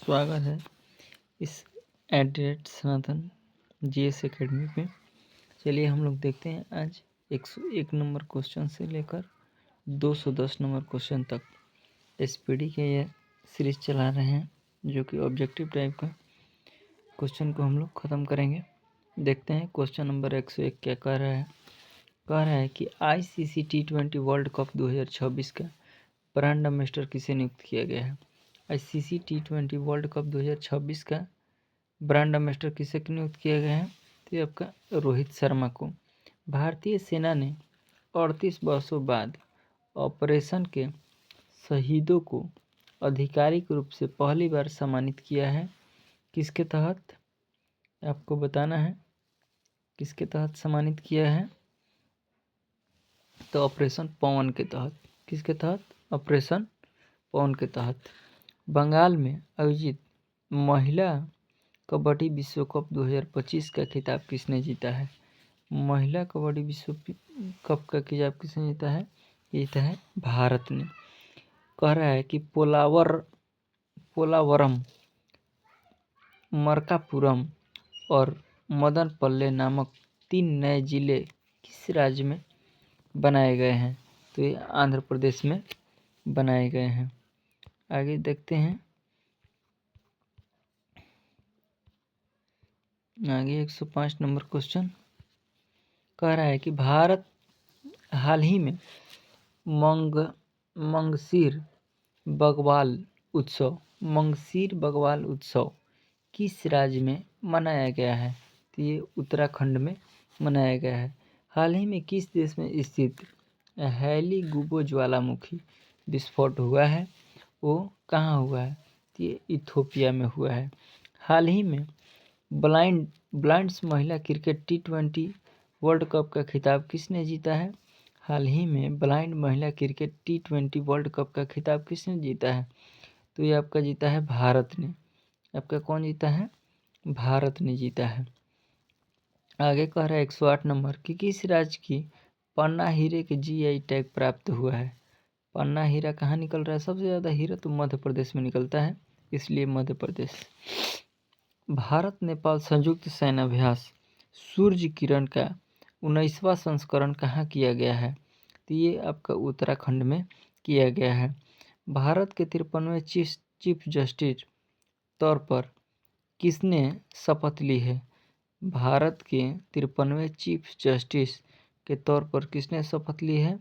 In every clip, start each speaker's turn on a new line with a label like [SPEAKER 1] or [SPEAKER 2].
[SPEAKER 1] स्वागत है इस एट सनातन जीएस एकेडमी पे। चलिए हम लोग देखते हैं आज 101 नंबर क्वेश्चन से लेकर 210 नंबर क्वेश्चन तक एसपीडी के ये सीरीज चला रहे हैं, जो कि ऑब्जेक्टिव टाइप का क्वेश्चन को हम लोग ख़त्म करेंगे। देखते हैं क्वेश्चन नंबर 101 क्या कह रहा है कि आईसीसी T20 वर्ल्ड कप 2026 का ब्रांड एम्बेसडर किसे नियुक्त किया गया है। आईसीसी T20 वर्ल्ड कप 2026 का ब्रांड एम्बेसडर किसे नियुक्त किया गया है, तो ये आपका रोहित शर्मा को। भारतीय सेना ने 38 वर्षों बाद ऑपरेशन के शहीदों को आधिकारिक रूप से पहली बार सम्मानित किया है। किसके तहत आपको बताना है, किसके तहत सम्मानित किया है, तो ऑपरेशन पवन के तहत। किसके तहत? ऑपरेशन पवन के तहत। बंगाल में आयोजित महिला कबड्डी विश्व कप 2025 का खिताब किसने जीता है। महिला कबड्डी विश्व कप का खिताब किसने जीता है? जीता है भारत ने। कह रहा है कि पोलावरम, मरकापुरम और मदनपल्ले नामक 3 नए जिले किस राज्य में बनाए गए हैं, तो ये आंध्र प्रदेश में बनाए गए हैं। आगे देखते हैं, आगे 105 नंबर क्वेश्चन कह रहा है कि भारत हाल ही में मंगसीर बग्वाल उत्सव किस राज्य में मनाया गया है, तो ये उत्तराखंड में मनाया गया है। हाल ही में किस देश में स्थित हेलीगुबो ज्वालामुखी विस्फोट हुआ है, वो कहाँ हुआ है, तो ये इथोपिया में हुआ है। हाल ही में ब्लाइंड्स महिला क्रिकेट T20 वर्ल्ड कप का खिताब किसने जीता है। हाल ही में ब्लाइंड महिला क्रिकेट T20 वर्ल्ड कप का खिताब किसने जीता है, तो ये आपका जीता है भारत ने। आपका कौन जीता है? भारत ने जीता है। आगे कह रहा है 108 नंबर कि किस राज्य की पन्ना हीरे के GI टैग प्राप्त हुआ है। पन्ना हीरा कहाँ निकल रहा है? सबसे ज़्यादा हीरा तो मध्य प्रदेश में निकलता है, इसलिए मध्य प्रदेश। भारत नेपाल संयुक्त सैन्य अभ्यास सूर्य किरण का 19वां संस्करण कहाँ किया गया है, तो ये आपका उत्तराखंड में किया गया है। भारत के 53वें चीफ जस्टिस तौर पर किसने शपथ ली है। भारत के 53वें चीफ जस्टिस के तौर पर किसने शपथ ली है,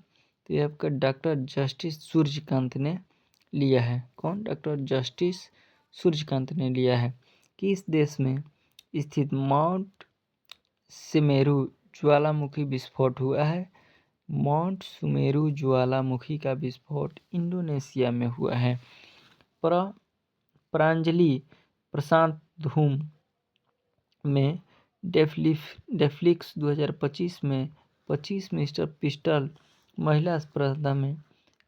[SPEAKER 1] तो ये आपका डॉक्टर जस्टिस सूर्यकांत ने लिया है। कौन? डॉक्टर जस्टिस सूर्यकांत ने लिया है। किस देश में स्थित माउंट सुमेरु ज्वालामुखी विस्फोट हुआ है। माउंट सुमेरु ज्वालामुखी का विस्फोट इंडोनेशिया में हुआ है। प्रांजलि प्रशांत धूम में डेफ्लिक्स 2025 में 25 मिस्टर पिस्टल महिला स्पर्धा में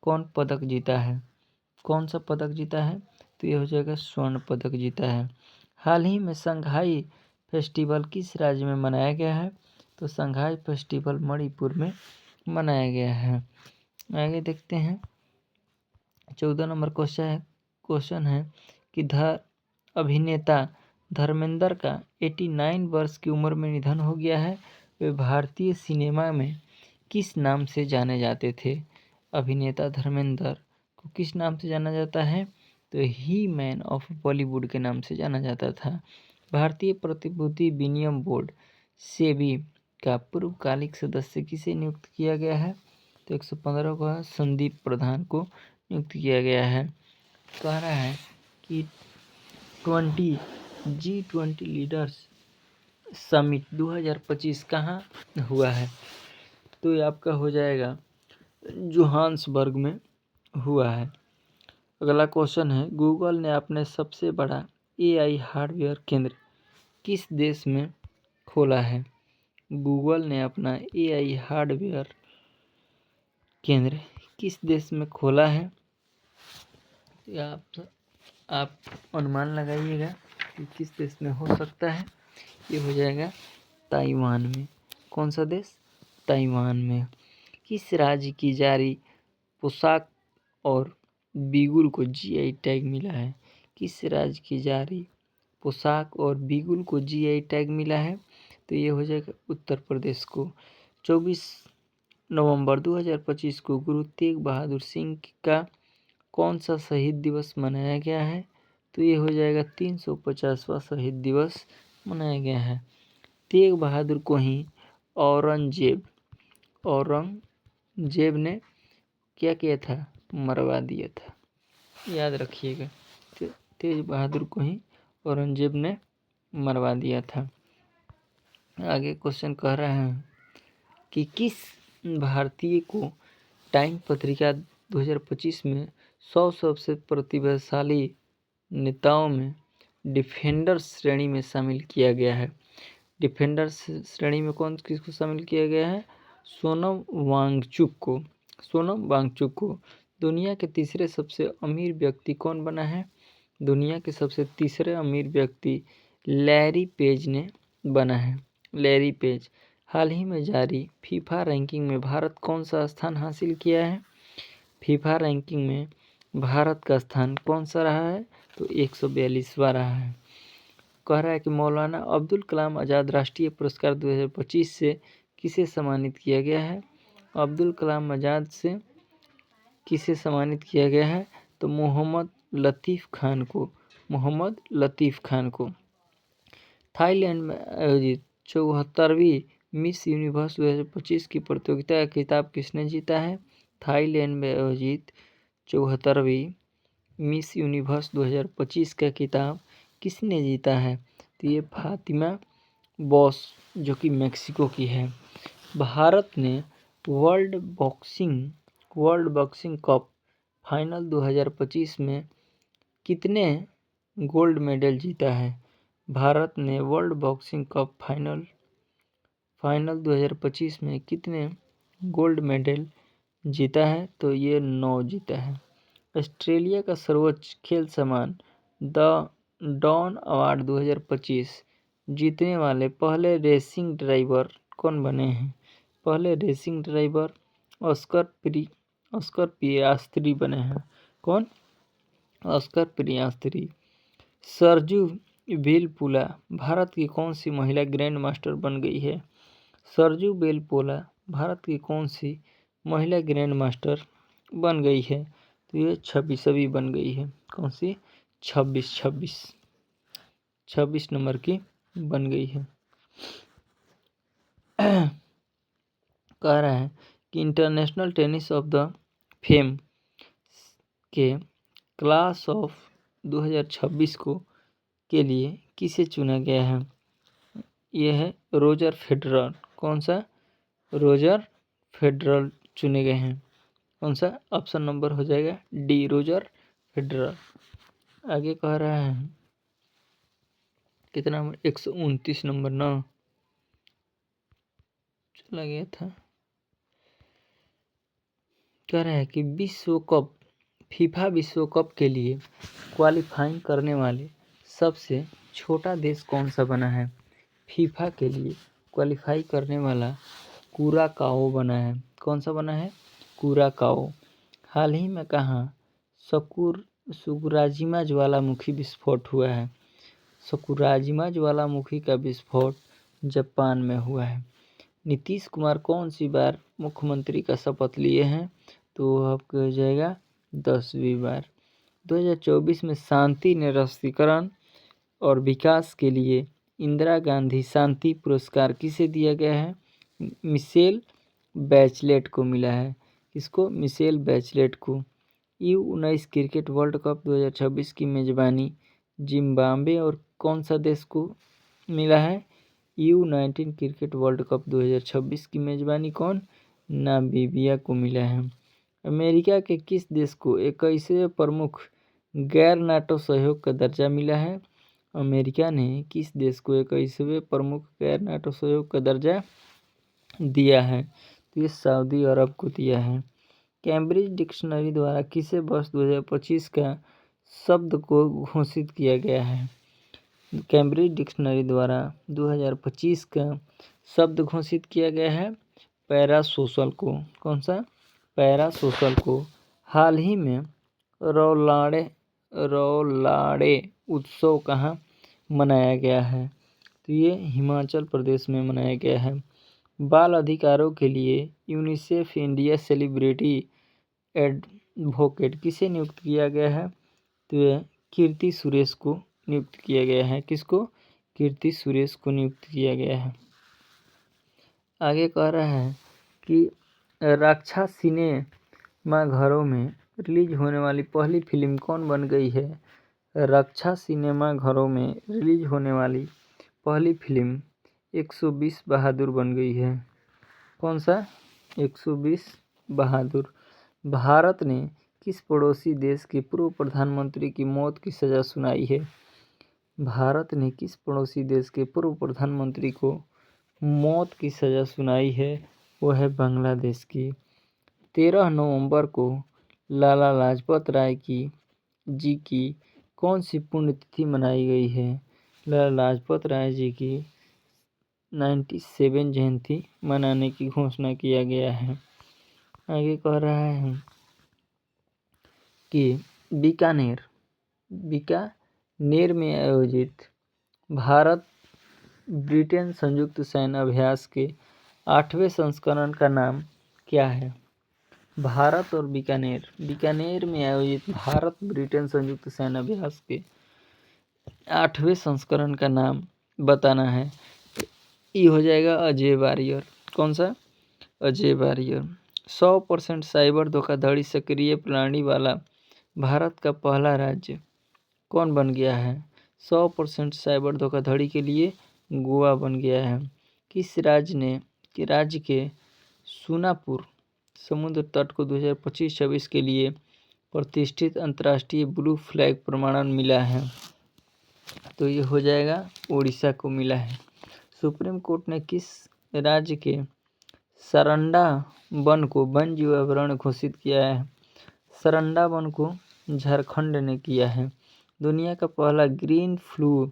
[SPEAKER 1] कौन पदक जीता है, कौन सा पदक जीता है, तो ये हो जाएगा स्वर्ण पदक जीता है। हाल ही में संघाई फेस्टिवल किस राज्य में मनाया गया है, तो संघाई फेस्टिवल मणिपुर में मनाया गया है। आगे देखते हैं 14 नंबर क्वेश्चन है कि अभिनेता धर्मेंद्र का 89 वर्ष की उम्र में निधन हो गया है। वे भारतीय सिनेमा में किस नाम से जाने जाते थे। अभिनेता धर्मेंद्र को किस नाम से जाना जाता है, तो ही मैन ऑफ बॉलीवुड के नाम से जाना जाता था। भारतीय प्रतिभूति विनिमय बोर्ड सेबी का पूर्वकालिक सदस्य किसे नियुक्त किया गया है, तो 115 को संदीप प्रधान को नियुक्त किया गया है। कह रहा है कि G20 लीडर्स समिट 2025 कहाँ हुआ है, तो ये आपका हो जाएगा जोहान्सबर्ग में हुआ है। अगला क्वेश्चन है गूगल ने अपने सबसे बड़ा AI हार्डवेयर केंद्र किस देश में खोला है। गूगल ने अपना AI हार्डवेयर केंद्र किस देश में खोला है, आप अनुमान लगाइएगा कि किस देश में हो सकता है। ये हो जाएगा ताइवान में। कौन सा देश? ताइवान में। किस राज्य की जारी पोशाक और बिगुल को GI टैग मिला है। किस राज्य की जारी पोशाक और बिगुल को जीआई टैग मिला है? तो ये हो जाएगा उत्तर प्रदेश को। 24 नवंबर 2025 को गुरु तेग बहादुर सिंह का कौन सा शहीद दिवस मनाया गया है? तो ये हो जाएगा 350वां शहीद दिवस मनाया गया है। तेग बहादुर को ही औरंगजेब ने क्या किया था? मरवा दिया था, याद रखिएगा। तेज बहादुर को ही औरंगजेब ने मरवा दिया था। आगे क्वेश्चन कह रहा है कि किस भारतीय को टाइम पत्रिका 2025 में 100 सबसे प्रतिभाशाली नेताओं में डिफेंडर्स श्रेणी में शामिल किया गया है? डिफेंडर्स श्रेणी में कौन किसको शामिल किया गया है? सोनम वांगचुक को। दुनिया के तीसरे सबसे अमीर व्यक्ति कौन बना है? दुनिया के सबसे तीसरे अमीर व्यक्ति लैरी पेज ने बना है। Larry page. हाल ही में जारी फीफा रैंकिंग में भारत कौन सा स्थान हासिल किया है? फीफा रैंकिंग में भारत का स्थान कौन सा रहा है? तो 142वां रहा है। कह रहा है कि मौलाना अब्दुल कलाम आज़ाद राष्ट्रीय पुरस्कार 2025 से किसे सम्मानित किया गया है? अब्दुल कलाम आज़ाद से किसे सम्मानित किया गया है? तो मोहम्मद लतीफ़ खान को। थाईलैंड में आयोजित 74वीं मिस यूनिवर्स 2025 की प्रतियोगिता का खिताब किसने जीता है? थाईलैंड में आयोजित 74वीं मिस यूनिवर्स 2025 का खिताब किसने जीता है? तो ये फातिमा बॉस जो कि मेक्सिको की है। भारत ने वर्ल्ड बॉक्सिंग कप फाइनल 2025 में कितने गोल्ड मेडल जीता है? भारत ने वर्ल्ड बॉक्सिंग कप फाइनल 2025 में कितने गोल्ड मेडल जीता है? तो ये 9 जीता है। ऑस्ट्रेलिया का सर्वोच्च खेल सम्मान द डॉन अवार्ड 2025 जीतने वाले पहले रेसिंग ड्राइवर कौन बने हैं? पहले रेसिंग ड्राइवर ऑस्कर पियास्त्री बने हैं। कौन? Oscar Piastri. सरजू वेलपुला भारत की कौन सी महिला ग्रैंड मास्टर बन गई है? सरजू वेलपुला भारत की कौन सी महिला ग्रैंड मास्टर बन गई है? तो ये 26वीं बन गई है। कौन सी? 26 नंबर की बन गई है। कह रहा है कि international tennis of the fame के क्लास ऑफ 2026 को के लिए किसे चुना गया है? यह है रोजर फेडरर। कौन सा? रोजर फेडरर चुने गए हैं। कौन सा? ऑप्शन नंबर हो जाएगा डी, रोजर फेडरर। आगे कह रहा है कितना नंबर? 129 नंबर ना चला गया था। कह रहा है कि फीफा विश्व कप के लिए क्वालिफाइंग करने वाले सबसे छोटा देश कौन सा बना है? फीफा के लिए क्वालिफाई करने वाला कुराकाओ बना है। कौन सा बना है? कुराकाओ। हाल ही में कहाँ सकुराजिमा ज्वालामुखी विस्फोट हुआ है? सकुराजिमा ज्वालामुखी का विस्फोट जापान में हुआ है। नीतीश कुमार कौन सी बार मुख्यमंत्री का शपथ लिए हैं? तो आपको हो जाएगा 10वीं बार। 2024 में शांति निरस्त्रीकरण और विकास के लिए इंदिरा गांधी शांति पुरस्कार किसे दिया गया है? मिशेल बैचलेट को मिला है। किसको? मिशेल बैचलेट को। U19 क्रिकेट वर्ल्ड कप 2026 की मेजबानी जिम्बाब्वे और कौन सा देश को मिला है? U19 क्रिकेट वर्ल्ड कप 2026 की मेजबानी कौन? नामीबिया को मिला है। अमेरिका के किस देश को 21वें प्रमुख गैर नाटो सहयोग का दर्जा मिला है? अमेरिका ने किस देश को 21वें प्रमुख गैर नाटो सहयोग का दर्जा दिया है? तो ये सऊदी अरब को दिया है। कैम्ब्रिज डिक्शनरी द्वारा किसे वर्ष 2025 का शब्द को घोषित किया गया है? कैम्ब्रिज डिक्शनरी द्वारा 2025 का शब्द घोषित किया गया है पैरासोशल को। कौन सा? पैरासोशल को। हाल ही में रौलाड़े उत्सव कहाँ मनाया गया है? तो ये हिमाचल प्रदेश में मनाया गया है। बाल अधिकारों के लिए यूनिसेफ इंडिया सेलिब्रिटी एडवोकेट किसे नियुक्त किया गया है? तो यह कीर्ति सुरेश को नियुक्त किया गया है। किसको? कीर्ति सुरेश को नियुक्त किया गया है। आगे कह रहा है कि रक्षा सिनेमा घरों में रिलीज होने वाली पहली फिल्म कौन बन गई है? रक्षा सिनेमा घरों में रिलीज होने वाली पहली फिल्म 120 बहादुर बन गई है। कौन सा? 120 बहादुर। भारत ने किस पड़ोसी देश के पूर्व प्रधानमंत्री की मौत की सज़ा सुनाई है? भारत ने किस पड़ोसी देश के पूर्व प्रधानमंत्री को मौत की सज़ा सुनाई है? वो है बांग्लादेश की। 13 नवंबर को लाला लाजपत राय जी की कौन सी पुण्यतिथि मनाई गई है? लाला लाजपत राय जी की 97 जयंती मनाने की घोषणा किया गया है। आगे कह रहा है कि बीकानेर में आयोजित भारत ब्रिटेन संयुक्त सैन्य अभ्यास के 8वें संस्करण का नाम क्या है? भारत और बीकानेर में आयोजित भारत ब्रिटेन संयुक्त सैन्य अभ्यास के 8वें संस्करण का नाम बताना है। ये हो जाएगा अजय वारियर। कौन सा? अजय वारियर। 100% साइबर धोखाधड़ी सक्रिय प्रणाली वाला भारत का पहला राज्य कौन बन गया है? 100% साइबर धोखाधड़ी के लिए गोवा बन गया है। किस राज्य के सोनापुर समुद्र तट को 2025-26 के लिए प्रतिष्ठित अंतर्राष्ट्रीय ब्लू फ्लैग प्रमाणन मिला है? तो ये हो जाएगा उड़ीसा को मिला है। सुप्रीम कोर्ट ने किस राज्य के सरंडा वन को वन्य जीव अभयारण्य घोषित किया है? सरंडा वन को झारखंड ने किया है। दुनिया का पहला ग्रीन फ्लू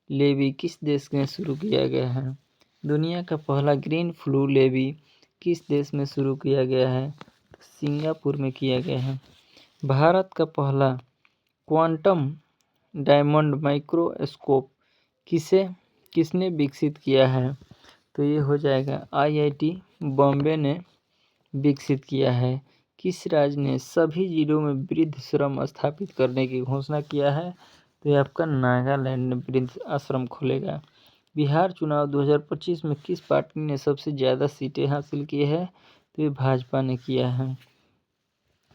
[SPEAKER 1] लेवी किस देश में शुरू किया गया है? दुनिया का पहला ग्रीन फ्लू लेवी किस देश में शुरू किया गया है? सिंगापुर में किया गया है। भारत का पहला क्वांटम डायमंड माइक्रोस्कोप किसने विकसित किया है? तो ये हो जाएगा IIT बॉम्बे ने विकसित किया है। किस राज्य ने सभी जिलों में वृद्धाश्रम स्थापित करने की घोषणा किया है? तो ये आपका नागालैंड में वृद्ध आश्रम खोलेगा। बिहार चुनाव 2025 में किस पार्टी ने सबसे ज़्यादा सीटें हासिल की है? तो ये भाजपा ने किया है।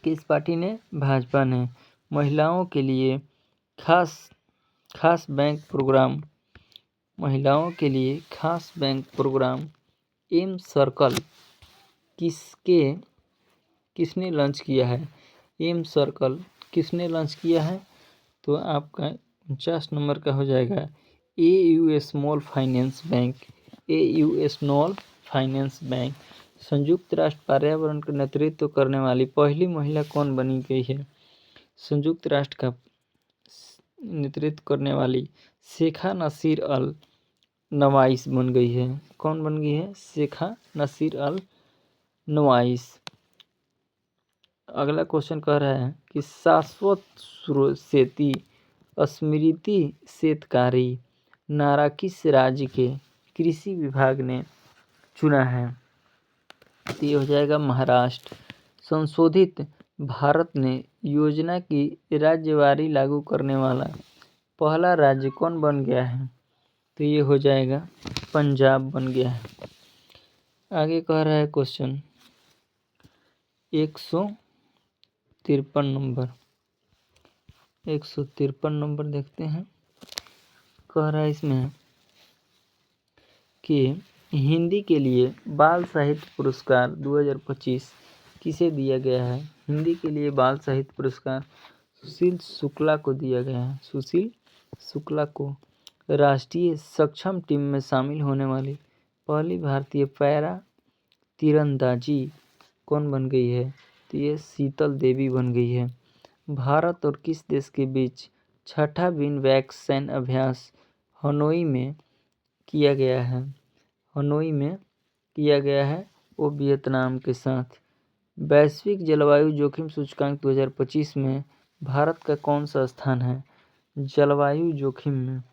[SPEAKER 1] किस पार्टी ने? भाजपा ने। महिलाओं के लिए खास बैंक प्रोग्राम एम सर्कल किसने लॉन्च किया है? एम सर्कल किसने लॉन्च किया है? तो आपका 49 नंबर का हो जाएगा AU स्मॉल फाइनेंस बैंक। संयुक्त राष्ट्र पर्यावरण का नेतृत्व करने वाली पहली महिला कौन बनी गई है? संयुक्त राष्ट्र का नेतृत्व करने वाली शेखा नसीर अल नवाइस बन गई है। कौन बन गई है? शेखा नसीर अल नवाइस। अगला क्वेश्चन कह रहा है कि शाश्वत खेती स्मृति शेतकारी नारा किस राज्य के कृषि विभाग ने चुना है? तो ये हो जाएगा महाराष्ट्र। संशोधित भारत ने योजना की राज्यवारी लागू करने वाला पहला राज्य कौन बन गया है? तो ये हो जाएगा पंजाब बन गया है। आगे कह रहा है क्वेश्चन 153 नंबर देखते हैं। कह रहा है इसमें कि हिंदी के लिए बाल साहित्य पुरस्कार 2025 किसे दिया गया है? हिंदी के लिए बाल साहित्य पुरस्कार सुशील शुक्ला को दिया गया है। सुशील शुक्ला को। राष्ट्रीय सक्षम टीम में शामिल होने वाली पहली भारतीय पैरा तीरंदाजी कौन बन गई है? तो ये शीतल देवी बन गई है। भारत और किस देश के बीच छठा बिनवैक्स सैन्य अभ्यास हनोई में किया गया है? वो वियतनाम के साथ। वैश्विक जलवायु जोखिम सूचकांक 2025 में भारत का कौन सा स्थान है जलवायु जोखिम में?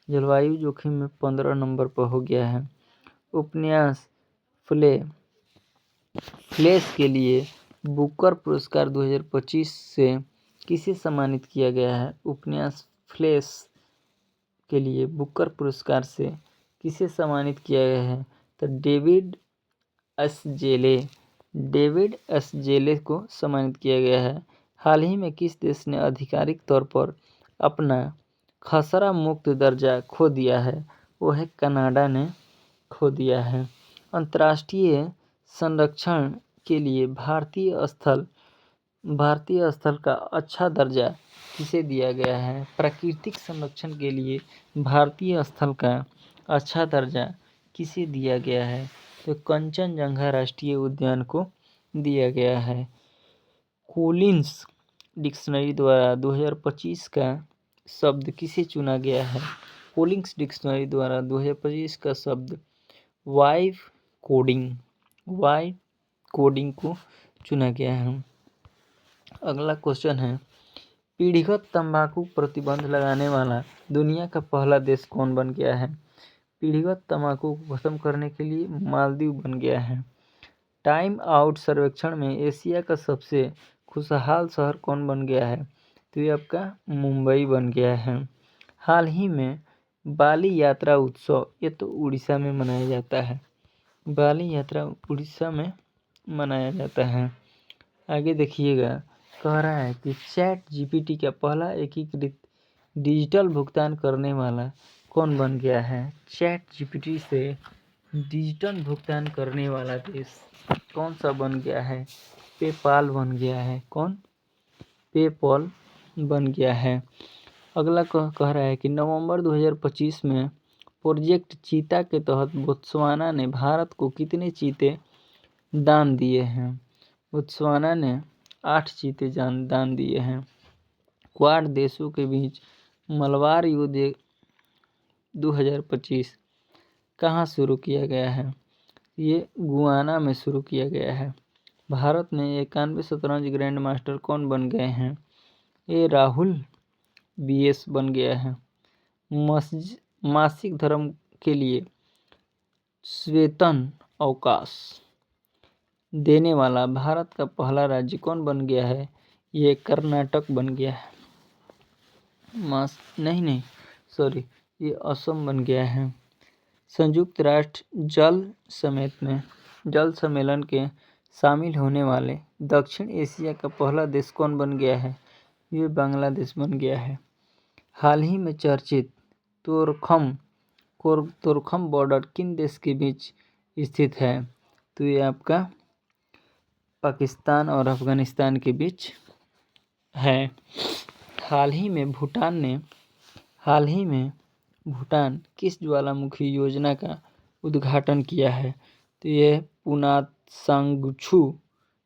[SPEAKER 1] जलवायु जोखिम में 15 नंबर पर हो गया है। उपन्यास फ्लेश के लिए बुकर पुरस्कार 2025 से किसे सम्मानित किया गया है? उपन्यास फ्लेश के लिए बुकर पुरस्कार से किसे सम्मानित किया गया है? तो डेविड एस जेले को सम्मानित किया गया है। हाल ही में किस देश ने आधिकारिक तौर पर अपना खसरा मुक्त दर्जा खो दिया है? वो है कनाडा ने खो दिया है। अंतर्राष्ट्रीय संरक्षण के लिए भारतीय स्थल का अच्छा दर्जा किसे दिया गया है? प्राकृतिक संरक्षण के लिए भारतीय स्थल का अच्छा दर्जा किसे दिया गया है? तो कंचनजंगा राष्ट्रीय उद्यान को दिया गया है। कोलिंस डिक्शनरी द्वारा 2025 का शब्द किसे चुना गया है? कोलिंस डिक्शनरी द्वारा 2025 का शब्द वाइब कोडिंग को चुना गया है। अगला क्वेश्चन है पीढ़ीगत तंबाकू प्रतिबंध लगाने वाला दुनिया का पहला देश कौन बन गया है? पीढ़ीगत तंबाकू को खत्म करने के लिए मालदीव बन गया है। टाइम आउट सर्वेक्षण में एशिया का सबसे खुशहाल शहर कौन बन गया है? तो ये आपका मुंबई बन गया है। हाल ही में बाली यात्रा उत्सव ये तो उड़ीसा में मनाया जाता है। बाली यात्रा उड़ीसा में मनाया जाता है। आगे देखिएगा कह रहा है कि चैट जीपीटी का पहला एकीकृत डिजिटल भुगतान करने वाला कौन बन गया है? चैट जीपीटी से डिजिटल भुगतान करने वाला देश कौन सा बन गया है? पेपाल बन गया है। कौन? पेपॉल बन गया है। अगला कह रहा है कि नवंबर 2025 में प्रोजेक्ट चीता के तहत बोत्सवाना ने भारत को कितने चीते दान दिए हैं? बोत्सवाना ने 8 चीते दान दिए हैं। क्वाड देशों के बीच मलबार युद्ध 2025 कहाँ शुरू किया गया है? ये गुयाना में शुरू किया गया है। भारत में 91 शतरंज ग्रैंड मास्टर कौन बन गए हैं? ये राहुल बीएस बन गया है। मासिक धर्म के लिए वेतन अवकाश देने वाला भारत का पहला राज्य कौन बन गया है? ये कर्नाटक बन गया है। ये असम बन गया है। संयुक्त राष्ट्र जल सम्मेलन के शामिल होने वाले दक्षिण एशिया का पहला देश कौन बन गया है? ये बांग्लादेश बन गया है। हाल ही में चर्चित तोरखम बॉर्डर किन देश के बीच स्थित है? तो ये आपका पाकिस्तान और अफगानिस्तान के बीच है। हाल ही में भूटान किस ज्वालामुखी योजना का उद्घाटन किया है? तो ये पुनातसांगछू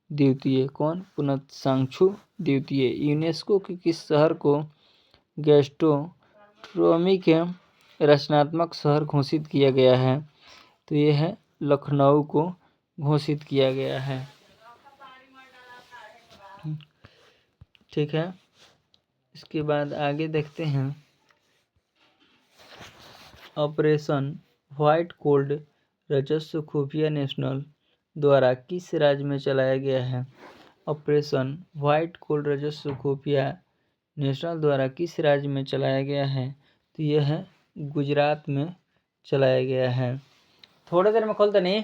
[SPEAKER 1] द्वितीय। कौन? पुनातसांगछू द्वितीय। यूनेस्को के किस शहर को गैस्ट्रोनोमी के रचनात्मक शहर घोषित किया गया है? तो ये है लखनऊ को घोषित किया गया है। ठीक है, इसके बाद आगे देखते हैं ऑपरेशन व्हाइट कोल्ड राजस्व खुफिया नेशनल द्वारा किस राज्य में चलाया गया है? ऑपरेशन व्हाइट कोल्ड राजस्व खुफिया नेशनल द्वारा किस राज्य में चलाया गया है? तो यह है गुजरात में चलाया गया है। थोड़ी देर में खोलते नहीं।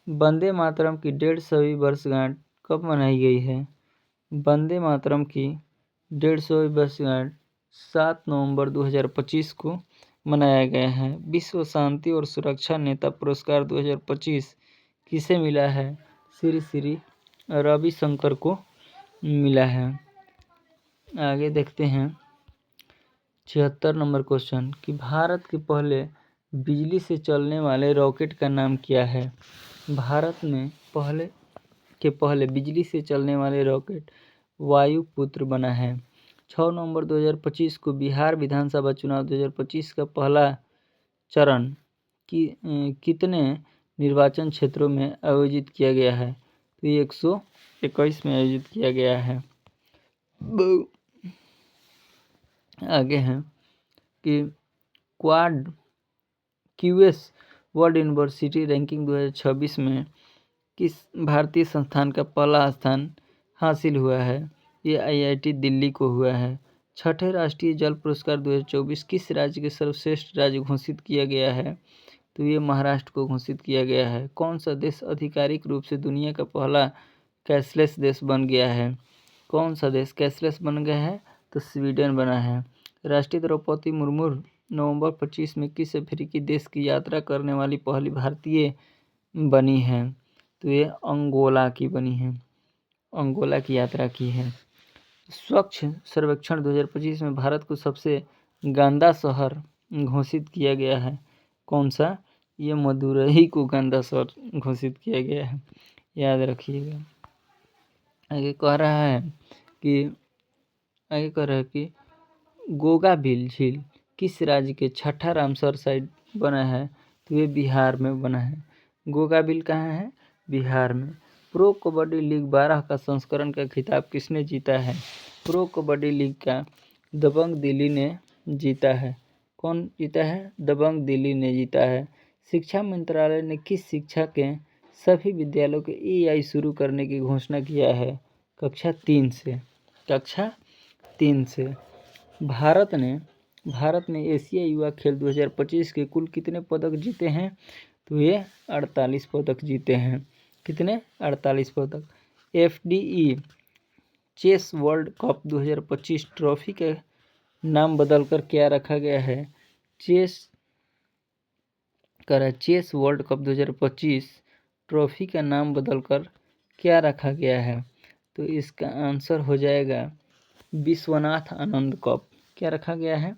[SPEAKER 1] वंदे मातरम की 150वीं वर्षगांठ कब मनाई गई है? वंदे मातरम की 150वीं वर्षगांठ 7 नवंबर 2025 को मनाया गया है। विश्व शांति और सुरक्षा नेता पुरस्कार 2025 किसे मिला है? श्री रविशंकर को मिला है। आगे देखते हैं 76 नंबर क्वेश्चन कि भारत के पहले बिजली से चलने वाले रॉकेट का नाम क्या है? भारत में पहले बिजली से चलने वाले रॉकेट वायुपुत्र बना है। 6 नवंबर 2025 को बिहार विधानसभा चुनाव 2025 का पहला चरण कितने निर्वाचन क्षेत्रों में आयोजित किया गया है? तो 121 में आयोजित किया गया है। आगे हैं कि quad QS world university ranking 2026 में किस भारतीय संस्थान का पहला स्थान हासिल हुआ है? ये आईआईटी दिल्ली को हुआ है। छठे राष्ट्रीय जल पुरस्कार 2024 किस राज्य के सर्वश्रेष्ठ राज्य घोषित किया गया है? तो ये महाराष्ट्र को घोषित किया गया है। कौन सा देश आधिकारिक रूप से दुनिया का पहला कैशलेस देश बन गया है? कौन सा देश कैशलेस बन गया है? तो स्वीडन बना है। राष्ट्रपति द्रौपदी मुर्मू नवंबर 25 में किस अफ्रीकी देश की यात्रा करने वाली पहली भारतीय बनी है? तो ये अंगोला की बनी है, अंगोला की यात्रा की है। स्वच्छ सर्वेक्षण 2025 में भारत को सबसे गंदा शहर घोषित किया गया है। कौन सा? ये मदुरई को गंदा शहर घोषित किया गया है, याद रखिएगा। आगे कह रहा है कि गोगाबिल झील किस राज्य के छठा रामसर साइट बना है? तो ये बिहार में बना है। गोगाबिल कहाँ है? बिहार में। प्रो कबड्डी लीग 12 का संस्करण का खिताब किसने जीता है? प्रो कबड्डी लीग का दबंग दिल्ली ने जीता है। कौन जीता है? दबंग दिल्ली ने जीता है। शिक्षा मंत्रालय ने किस शिक्षा के सभी विद्यालयों के एआई शुरू करने की घोषणा किया है? कक्षा 3 से। कक्षा 3 से। भारत ने एशिया युवा खेल 2025 के कुल कितने पदक जीते हैं? तो ये 48 पदक जीते हैं। कितने? 48 पदक। एफडीई चेस वर्ल्ड कप 2025 ट्रॉफी का नाम बदलकर क्या रखा गया है? चेस वर्ल्ड कप 2025 ट्रॉफी का नाम बदलकर क्या रखा गया है? तो इसका आंसर हो जाएगा विश्वनाथ आनंद कप। क्या रखा गया है?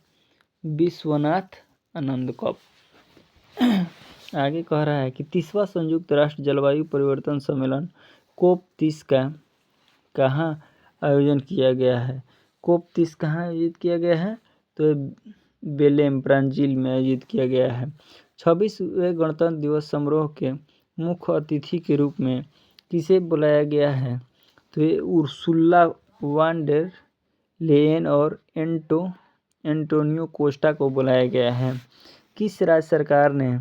[SPEAKER 1] विश्वनाथ आनंद कप। आगे कह रहा है कि 30वां संयुक्त राष्ट्र जलवायु परिवर्तन सम्मेलन कोप 30 का कहाँ आयोजन किया गया है? कोप 30 कहाँ आयोजित किया गया है? तो बेलेम ब्राजील में आयोजित किया गया है। 26वें गणतंत्र दिवस समारोह के मुख्य अतिथि के रूप में किसे बुलाया गया है? तो ये उर्सुला वान डेर लेयन और एंटोनियो कोस्टा को बुलाया गया है। किस राज्य सरकार ने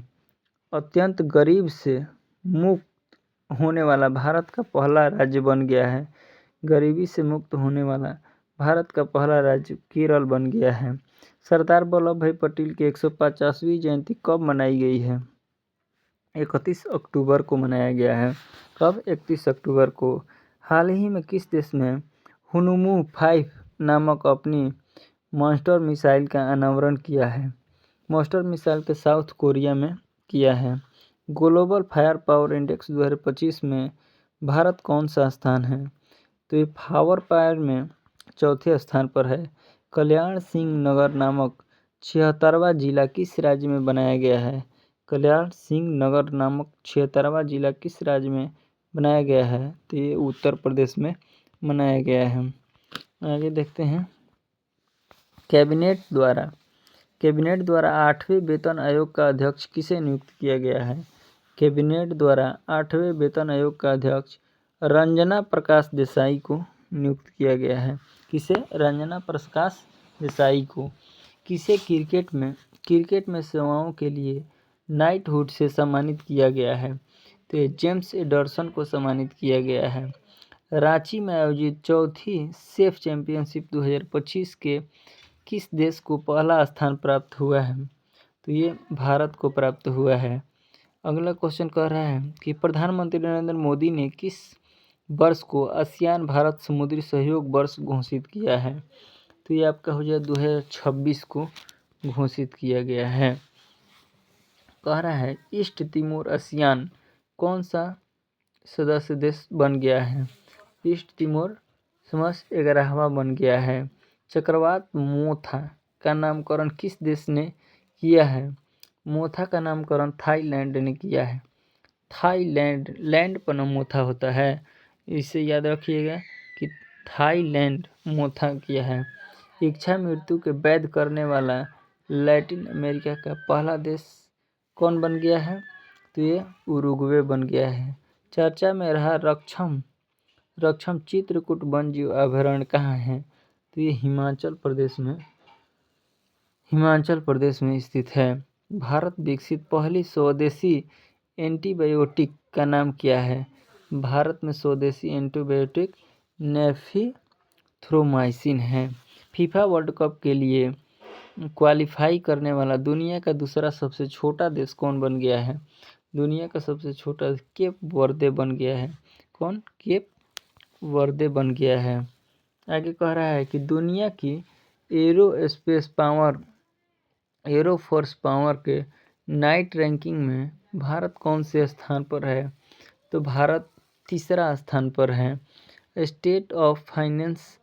[SPEAKER 1] अत्यंत गरीब से मुक्त होने वाला भारत का पहला राज्य बन गया है? गरीबी से मुक्त होने वाला भारत का पहला राज्य केरल बन गया है। सरदार वल्लभ भाई पटेल की 150वीं जयंती कब मनाई गई है? 31 अक्टूबर को मनाया गया है। कब? 31 अक्टूबर को। हाल ही में किस देश ने हुनुमू 5 नामक अपनी मॉन्स्टर मिसाइल का अनावरण किया है? मॉन्स्टर मिसाइल के साउथ कोरिया में किया है। ग्लोबल फायर पावर इंडेक्स 2025 में भारत कौन सा स्थान है? तो ये पावर पावर में चौथे स्थान पर है। कल्याण सिंह नगर नामक 76वां जिला किस राज्य में बनाया गया है? कल्याण सिंह नगर नामक 76वां जिला किस राज्य में बनाया गया है? तो ये उत्तर प्रदेश में बनाया गया है। आगे देखते हैं। कैबिनेट द्वारा 8वें वेतन आयोग का अध्यक्ष किसे नियुक्त किया गया है? कैबिनेट द्वारा 8वें वेतन आयोग का अध्यक्ष रंजना प्रकाश देसाई को नियुक्त किया गया है। किसे? रंजना प्रकाश देसाई को। किसे क्रिकेट में सेवाओं के लिए नाइटहुड से सम्मानित किया गया है? तो ये जेम्स एंडरसन को सम्मानित किया गया है। रांची में आयोजित चौथी सेफ चैंपियनशिप 2025 के किस देश को पहला स्थान प्राप्त हुआ है? तो ये भारत को प्राप्त हुआ है। अगला क्वेश्चन कह रहा है कि प्रधानमंत्री नरेंद्र मोदी ने किस वर्ष को आसियान भारत समुद्री सहयोग वर्ष घोषित किया है? तो ये आपका हो जाए 2026 को घोषित किया गया है। कह रहा है ईस्ट तिमोर आसियान कौन सा सदस्य देश बन गया है? ईस्ट तिमोर समस्त 11वां बन गया है। चक्रवात मोथा का नामकरण किस देश ने किया है? मोथा का नामकरण थाईलैंड ने किया है। थाईलैंड लैंड पर मोथा होता है, इसे याद रखिएगा कि थाईलैंड मोथा किया है। इच्छा मृत्यु के वैध करने वाला लैटिन अमेरिका का पहला देश कौन बन गया है? तो ये उरुग्वे बन गया है। चर्चा में रहा रक्षम चित्रकूट वन्यजीव अभयारण्य कहाँ है? तो ये हिमाचल प्रदेश में स्थित है। भारत विकसित पहली स्वदेशी एंटीबायोटिक का नाम क्या है? भारत में स्वदेशी एंटीबायोटिक नेफिथ्रोमाइसिन है। फीफा वर्ल्ड कप के लिए क्वालिफाई करने वाला दुनिया का दूसरा सबसे छोटा देश कौन बन गया है? दुनिया का सबसे छोटा केप वर्दे बन गया है। कौन? केप वर्दे बन गया है। आगे कह रहा है कि दुनिया की एरोफोर्स पावर के नाइट रैंकिंग में भारत कौन से स्थान पर है? तो भारत तीसरा स्थान पर है। State of finance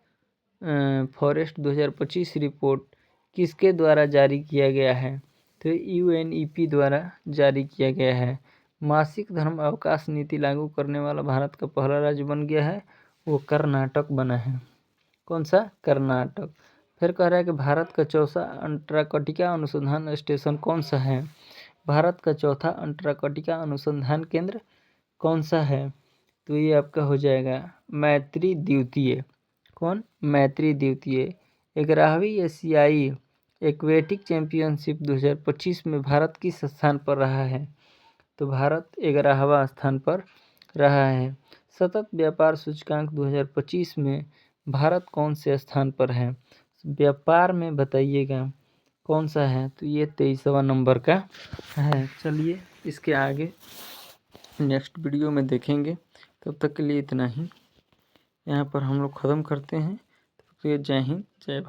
[SPEAKER 1] forest 2025 report किसके द्वारा जारी किया गया है? तो UNEP द्वारा जारी किया गया है। मासिक धर्म अवकाश नीति लागू करने वाला भारत का पहला राज्य बन गया है, वो कर्नाटक बना है। कौन सा? कर्नाटक। फिर कह रहा है कि भारत का चौथा अंटार्कटिका अनुसंधान स्टेशन कौन सा है? भारत का चौथा अंटार्कटिका अनुसंधान केंद्र कौन सा है? तो ये आपका हो जाएगा मैत्री द्वितीय। कौन? मैत्री द्वितीय। 11वीं एशियाई एक्वेटिक चैंपियनशिप 2025 में भारत किस स्थान पर रहा है? तो भारत 11वां स्थान पर रहा है। सतत व्यापार सूचकांक 2025 में भारत कौन से स्थान पर है? व्यापार में बताइएगा कौन सा है? तो ये 23वां नंबर का है। चलिए इसके आगे नेक्स्ट वीडियो में देखेंगे। तब तक के लिए इतना ही यहाँ पर हम लोग ख़त्म करते हैं। तो जय हिंद, जय भारत।